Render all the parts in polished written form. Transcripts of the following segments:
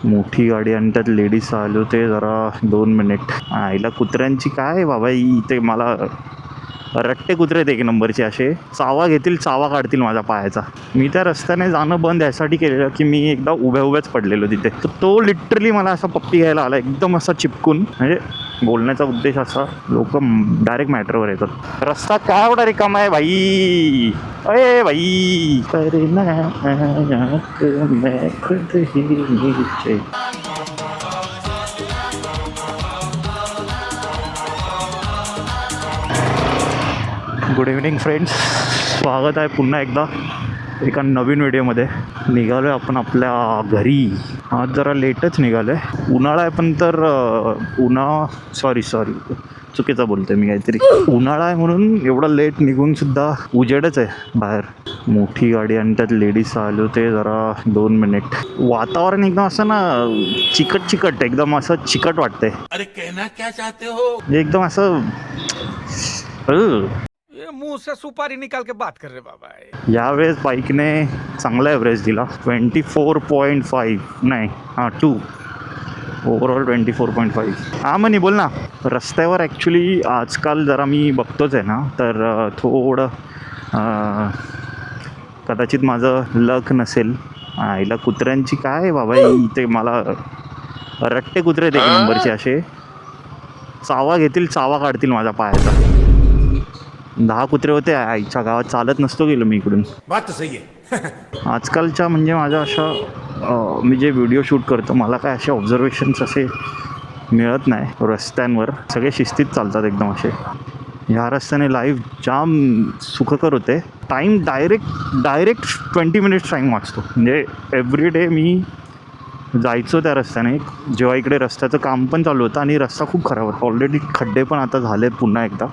मोठी गाडी आणि त्यात लेडीज आले होते. जरा 2 मिनिट. आईला कुत्र्यांची काय बाबा, इथे मला रट्टे कुत्रे आहेत एक नंबरचे. असे चावा घेतील, चावा काढतील माझ्या पायाचा. मी त्या रस्त्याने जाणं बंद यासाठी केलेलं की मी एकदा उभ्याच पडलेलो तिथे. तर तो लिटरली मला असा पप्पी घ्यायला आला, एकदम असा चिपकून. म्हणजे बोलण्याचा उद्देश असा, लोक डायरेक्ट मॅटरवर येतात. रस्ता काय एवढा रिकामा आहे भाई, अरे भाई. गुड इव्हनिंग फ्रेंड्स, स्वागत आहे पुन्हा एकदा एका नवीन व्हिडिओमध्ये. निघालो आहे आपण आपल्या घरी. आज जरा लेटच निघालो आहे. उन्हाळा आहे पण तर सॉरी चुकीचं बोलतोय मी काहीतरी. उन्हाळा आहे म्हणून एवढा लेट निघून सुद्धा उजेडच आहे बाहेर. मोठी गाडी आणि त्यात लेडीज आले होते. जरा 2 मिनिट. वातावरण एकदम असं ना चिकट एकदम असं चिकट वाटतंय. अरे कहना क्या चाहते हो? एकदम असं ये मुंह से सुपारी निकाल के बात कर रहे बाबा. यावेळेस बाईकने चांगला ॲव्हरेज दिला. 24.5 नाही 2 ओव्हरऑल 24.5. हां म्हणे बोल ना. रस्त्यावर ॲक्च्युली आजकाल जरा मी बघतोच आहे ना, तर थोडं कदाचित माझं लक नसेल. आईला कुत्र्यांची काय बाबा, इथे मला रट्टे कुत्रे आहेत एक नंबरचे. असे चावा घेतील, चावा काढतील माझ्या पायाचा. 10 कुत्रे होते. आईच्या गावात चालत नसतो गेलो मी इकडून. बात सही आहे. आजकालच्या म्हणजे माझ्या अशा मी जे व्हिडिओ शूट करतो, मला काय असे ऑब्झर्वेशन्स असे मिळत नाही रस्त्यांवर. सगळे शिस्तीत चालतात एकदम असे. ह्या रस्त्याने लाईफ जाम सुखकर होते. टाईम डायरेक्ट 20 मिनिट्स टाईम वाचतो. म्हणजे एव्हरी डे मी जायचो त्या रस्त्याने जेव्हा इकडे रस्त्याचं काम पण चालू होतं आणि रस्ता खूप खराब होता. ऑलरेडी खड्डे पण आता झालेत पुन्हा एकदा.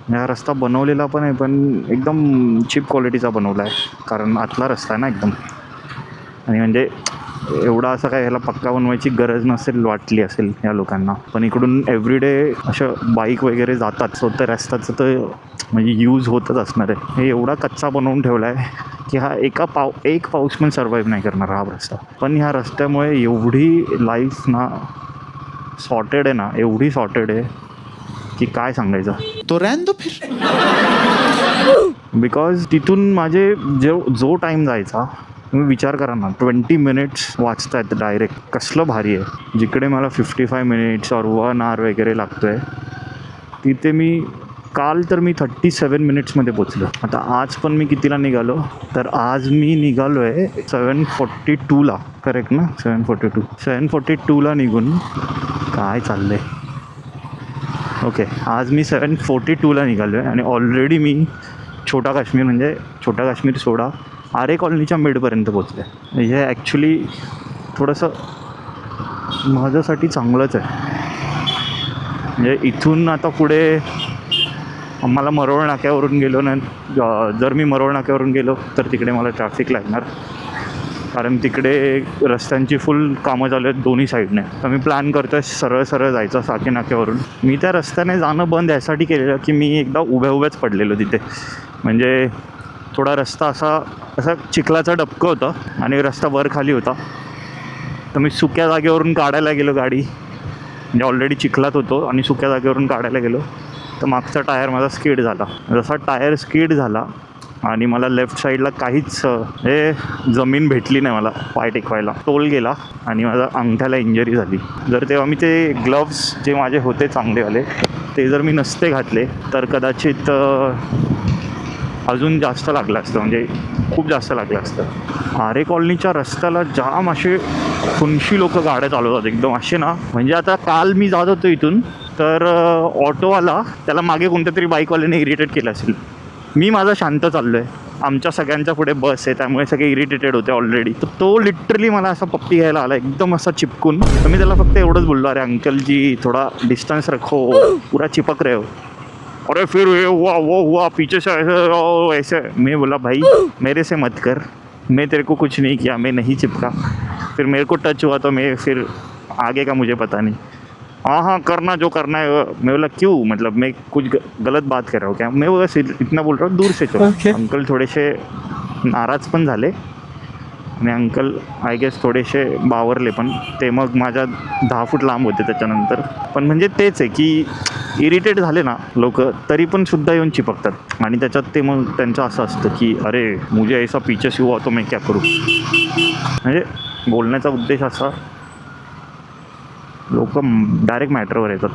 हा रस्ता बनवलेला पण आहे, पण एकदम चीप क्वालिटीचा बनवला आहे, कारण आतला रस्ता आहे ना एकदम. आणि म्हणजे एवढा असं काय ह्याला पक्का बनवायची गरज नसेल वाटली असेल या लोकांना. पण इकडून एव्हरीडे असं बाईक वगैरे जातात, सो त्या रस्त्याचं तर म्हणजे यूज होतच असणार आहे. हे एवढा कच्चा बनवून ठेवला आहे की हा एक पाऊस पण सर्वाईव्ह नाही करणार हा रस्ता. पण ह्या रस्त्यामुळे एवढी लाईफ ना सॉर्टेड आहे ना, एवढी सॉर्टेड आहे की काय सांगायचं. तो रहने दो फिर. बिकॉज तिथून माझे जो टाईम जायचा, तुम्ही विचार करा ना, 20 मिनिट्स वाचतायत डायरेक्ट. कसलं भारी आहे. जिकडे मला 55 मिनिट्स और 1 hour वगैरे लागतो आहे, तिथे मी काल तर मी 37 मिनिट्समध्ये पोचलो. आता आज पण मी कितीला निघालो, तर आज मी निघालो आहे 7:42ला. करेक्ट ना? 7:42ला निघून काय चाललं आहे. ओके, आज मी 7:42ला निघालो आहे आणि ऑलरेडी मी छोटा काश्मीर सोडा आरे कॉलनीच्या मिडपर्यंत पोचलो आहे. हे ॲक्च्युली थोडंसं माझ्यासाठी चांगलंच आहे. म्हणजे इथून आता पुढे आम्हाला मरोळ नाक्यावरून गेलो ना, जर मी मरोळ नाक्यावरून गेलो तर तिकडे मला ट्रॅफिक लागणार, कारण तिकडे रस्त्यांची फुल कामं चालू आहेत दोन्ही साईडने. तर मी प्लॅन करतो आहे सरळ जायचं साकी नाक्यावरून. मी त्या रस्त्याने जाणं बंद यासाठी केलेलं की मी एकदा उभ्याच पडलेलो तिथे. म्हणजे थोडा रस्ता असा चिखलाचा डबकं होतं आणि रस्ता वर खाली होता. तर मी सुक्या जागेवरून काढायला गेलो गाडी. म्हणजे ऑलरेडी चिखलात होतो आणि सुक्या जागेवरून काढायला गेलो तर मागचा टायर माझा स्किड झाला. जसा टायर स्किड झाला आणि मला लेफ्ट साईडला काहीच जमीन भेटली नाही मला पाय टेकवायला. तोल गेला आणि माझा अंगठ्याला इंजरी झाली. जर तेव्हा मी ते ग्लव्स जे माझे होते चांगलेवाले, ते जर मी नसते घातले तर कदाचित अजून जास्त लागलं असतं, म्हणजे खूप जास्त लागलं असतं. आरे कॉलनीच्या रस्त्याला जाम असे खुनशी लोक गाड्या चालवतात एकदम असे ना. म्हणजे आता काल मी जात होतो इथून, तर ऑटोवाला त्याला मागे कोणत्या तरी बाईकवाल्याने इरिटेट केलं असेल. मी माझा शांत चाललो आहे, आमच्या सगळ्यांच्या पुढे बस आहे, त्यामुळे सगळे इरिटेटेड होते ऑलरेडी. तर तो लिटरली मला असा पप्पी घ्यायला आला एकदम असा चिपकून. तर मी त्याला फक्त एवढंच बोललो, अरे अंकल जी थोडा डिस्टन्स रखो, पूरा चिपक रहे हो. अरे फिर हुआ पीछे से ऐसे. मैं बोला भाई मेरे से मत कर, मैं तेरे को कुछ नहीं किया, मैं नहीं चिपका. फिर मेरे को टच हुआ तो मैं फिर आगे का मुझे पता नहीं. हाँ करना जो करना है. मैं बोला क्यों, मतलब मैं कुछ गलत बात कर रहा हूँ क्या. मैं बस इतना बोल रहा हूँ दूर से चलो. अंकल थोडेसे नाराज पण झाले आणि अंकल आय गेस थोडेसे बावरले, पण ते मग माझ्या 10 फूट लांब होते त्याच्यानंतर. पण म्हणजे तेच आहे की इरिटेट झाले ना लोक तरी पण सुद्धा येऊन चिपकतात. आणि त्याच्यात ते मग त्यांचं असं असतं की अरे मुझे ऐसा पीछे से हुआ तो मैं क्या करू. म्हणजे बोलण्याचा उद्देश असा, लोक डायरेक्ट मॅटरवर येतात.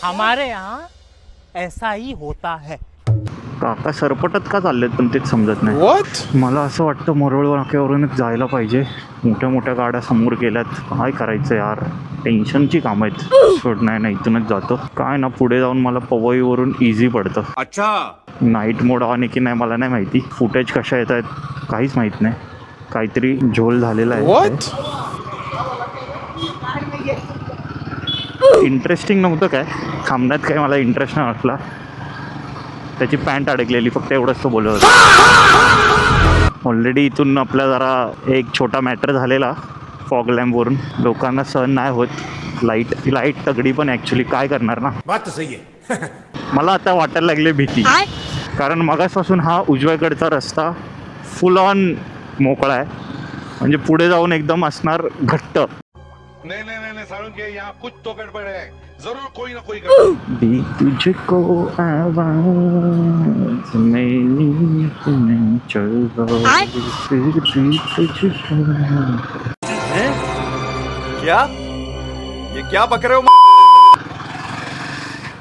हमारे यहाँ ऐसा ही होता है. काका सरपटत का चाललेत पण तेच समजत नाही. मला असं वाटतं मरोळ नाक्यावरूनच जायला पाहिजे. मोठ्या मोठ्या गाड्या समोर गेल्यात, काय करायचं यार, टेन्शनची कामं आहेत. सोड नाही इथूनच जातो. काय ना पुढे जाऊन मला पवईवरून इझी पडतं. अच्छा, नाईट मोड ऑन आहे की नाही मला नाही माहिती. फुटेज कशा येत आहेत काहीच माहीत नाही. काहीतरी झोल झालेला आहे. इंटरेस्टिंग नव्हतं काय, थांबण्यात काय मला इंटरेस्ट नाही वाटला. त्याची पॅन्ट अडकलेली फक्त एवढंच तो बोलत होता. ऑलरेडी इथून आपला जरा एक छोटा मॅटर झालेला फॉग लॅम्पवरून. लोकांना सहन नाही होत लाईट तगडी पण ॲक्च्युली काय करणार ना. बात तो सही है. मला आता वाटायला लागली भीती, कारण मगासपासून हा उजव्याकडचा रस्ता फुल ऑन मोकळा आहे. म्हणजे पुढे जाऊन एकदम असणार घट्ट. नहीं नहीं नहीं सारुण के यहाँ कुछ तो गड़बड़ है, जरूर कोई ना कोई गड़बड़. दी तुझको आवाज़ मेरी तूने चलो फिर भी तुझको. क्या ये क्या बक रहे हो?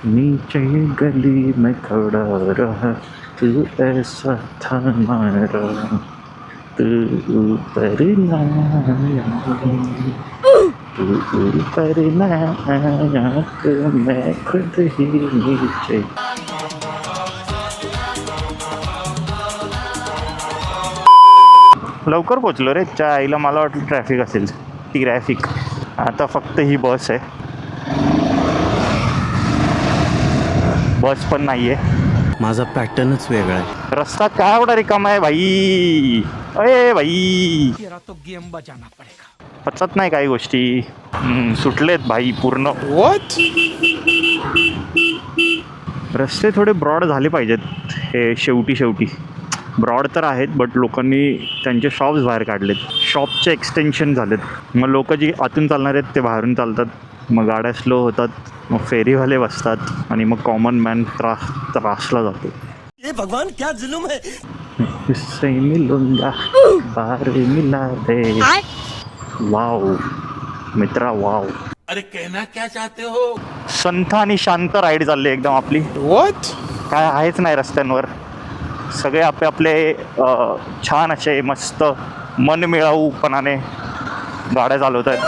नीचे गली में खड़ा रहा तू ऐसा था मारा तू ऊपर ना आया तू ऊपर ना आया तो मैं खुद ही नीचे. लवकर पोचलो रे. च्या आईला मला वाटलं ट्रॅफिक असेल. ट्रॅफिक आता फक्त ही बस आहे. बस पण नाही आहे. माझा पॅटर्नच वेगळा आहे. रस्ता काय एवढा रिकामा आहे भाई. अरे भाई तेरा तो गेम बजाना पड़ेगा. पचत नाही काही गोष्टी. सुटलेत भाई पूर्ण. रस्ते थोडे ब्रॉड झाले पाहिजेत. हे शेवटी ब्रॉड तर आहेत, बट लोकांनी त्यांचे शॉप्स बाहेर काढलेत. शॉपचे एक्सटेन्शन झालेत. मग लोक जी आतून चालणार आहेत ते बाहेरून चालतात. मग गाड्या स्लो होतात. मग फेरीवाले बसतात आणि मग कॉमन मॅन त्रासला जातो. ये भगवान क्या जुलुम है. इससे मिलूंगा बार मिला दे. वाव मित्रा वाव. अरे कहना क्या चाहते हो? संथ आणि शांत राईड चालली एकदम आपली. काय आहेच नाही रस्त्यांवर. सगळे आपले छान असे मस्त मनमिळाऊपणाने गाड्या चालवत आहेत.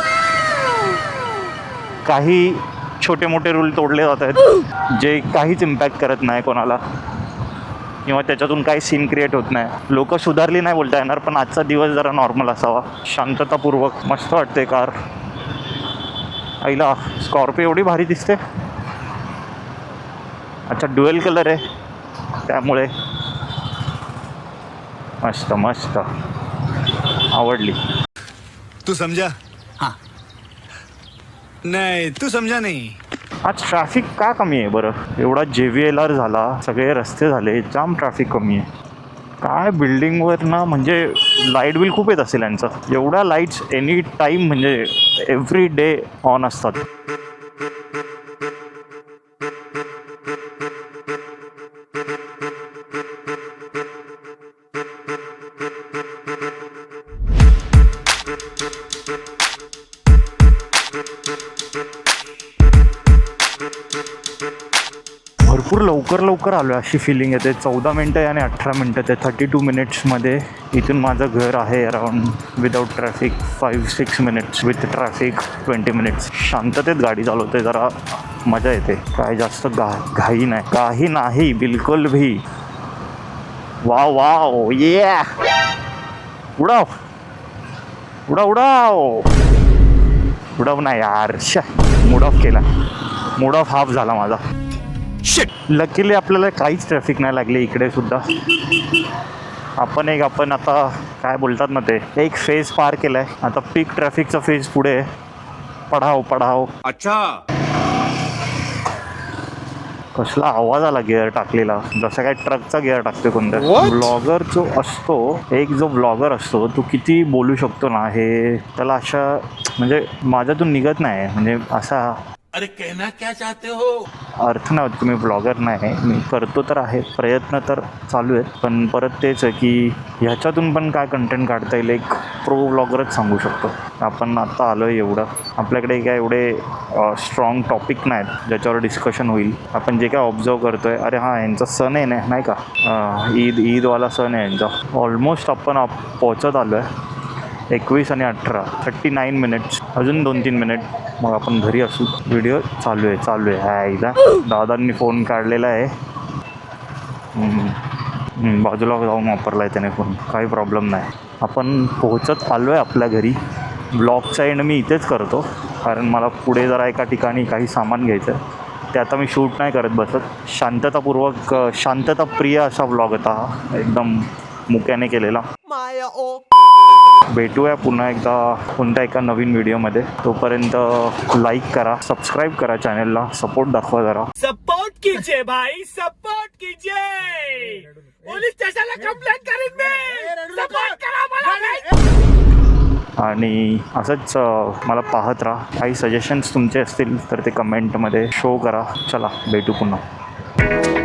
काही छोटे मोठे रूल तोडले जात आहेत जे काहीच इम्पॅक्ट करत नाही कोणाला, किंवा त्याच्यातून काही सीन क्रिएट होत नाही. लोक सुधारली नाही बोलता येणार, पण आजचा दिवस जरा नॉर्मल असावा, शांततापूर्वक. मस्त वाटते कार. आईला स्कॉर्पिओ एवढी भारी दिसते. अच्छा ड्युएल कलर आहे त्यामुळे मस्त आवडली. तू समझा? हाँ. नहीं तू समझा नहीं. आज ट्रॅफिक का कमी आहे बरं? एवढा JVLR झाला, सगळे रस्ते झाले, जाम ट्रॅफिक कमी आहे. काय बिल्डिंगवर ना म्हणजे लाईट बिल खूप येत असेल यांचं. एवढ्या लाईट्स एनी टाईम म्हणजे एव्हरी डे ऑन असतात. भरपूर लवकर आलो अशी फिलिंग येते. 14 मिनटं आणि 18 मिनटं ते 32 मिनिट्समध्ये इथून माझं घर आहे. Around without traffic 5-6 minutes, with traffic 20 minutes. शांततेत गाडी चालवते, जरा मजा येते. काय जास्त घाई नाही, काही नाही बिलकुल भी. वाव ये उडाव नाही यार. मूड ऑफ केला. मूड ऑफ हाफ झाला माझा. लकीली आपल्याला काहीच ट्रॅफिक नाही लागले इकडे सुद्धा. आपण आता काय बोलतात ना ते एक फेज पार केलाय. आता पीक ट्रॅफिकचा फेज पुढे. पढाओ. अच्छा, कसला आवाज आला गिअर टाकलेला, जसा काय ट्रकचा गिअर टाकते कोणत्या. ब्लॉगर जो असतो, एक जो ब्लॉगर असतो तो किती बोलू शकतो ना, हे त्याला अशा म्हणजे माझ्यातून निघत नाही. म्हणजे असा अरे कहना क्या चाहते हो. अर्थ नाही होत की मी ब्लॉगर नाही. मी करतो तर आहे, प्रयत्न तर चालू आहेत, पण परत तेच आहे की ह्याच्यातून पण काय कंटेंट काढता येईल. एक प्रो ब्लॉगरच सांगू शकतो. आपण आत्ता आलो आहे एवढं, आपल्याकडे काय एवढे स्ट्रॉंग टॉपिक नाहीत ज्याच्यावर डिस्कशन होईल. आपण जे काय ऑब्झर्व करतो आहे, अरे हां यांचा सण आहे नाही का, ईदवाला सण आहे यांचा. ऑलमोस्ट आपण पोहोचत आलो आहे. 21 आणि 18 39 मिनिट्स, अजून 2-3 मिनिट मग आपण घरी असू. व्हिडिओ चालू आहे आईला. दादांनी फोन काढलेला आहे, बाजूला जाऊन वापरला आहे त्याने फोन, काही प्रॉब्लेम नाही. आपण पोहोचत आलो आहे आपल्या घरी. ब्लॉगचा एंड मी इथेच करतो, कारण मला पुढे जरा एका ठिकाणी काही सामान घ्यायचं आहे. ते आता मी शूट नाही करत बसत. शांततापूर्वक शांतताप्रिय असा ब्लॉग होता हा, एकदम मुक्याने केलेला. भेटूया पुन्हा एकदा कोणत्या एका नवीन व्हिडिओमध्ये. तोपर्यंत लाईक करा, सबस्क्राईब करा चॅनलला, सपोर्ट दाखवा जरा. सपोर्ट कीजिए भाई, सपोर्ट कीजिए. पोलीस स्टेशनला कंप्लेंट करीन मी. सपोर्ट करा मला. आणि असंच मला पाहत राहा. काही सजेशन्स तुमचे असतील तर ते कमेंटमध्ये शो करा. चला भेटू पुन्हा.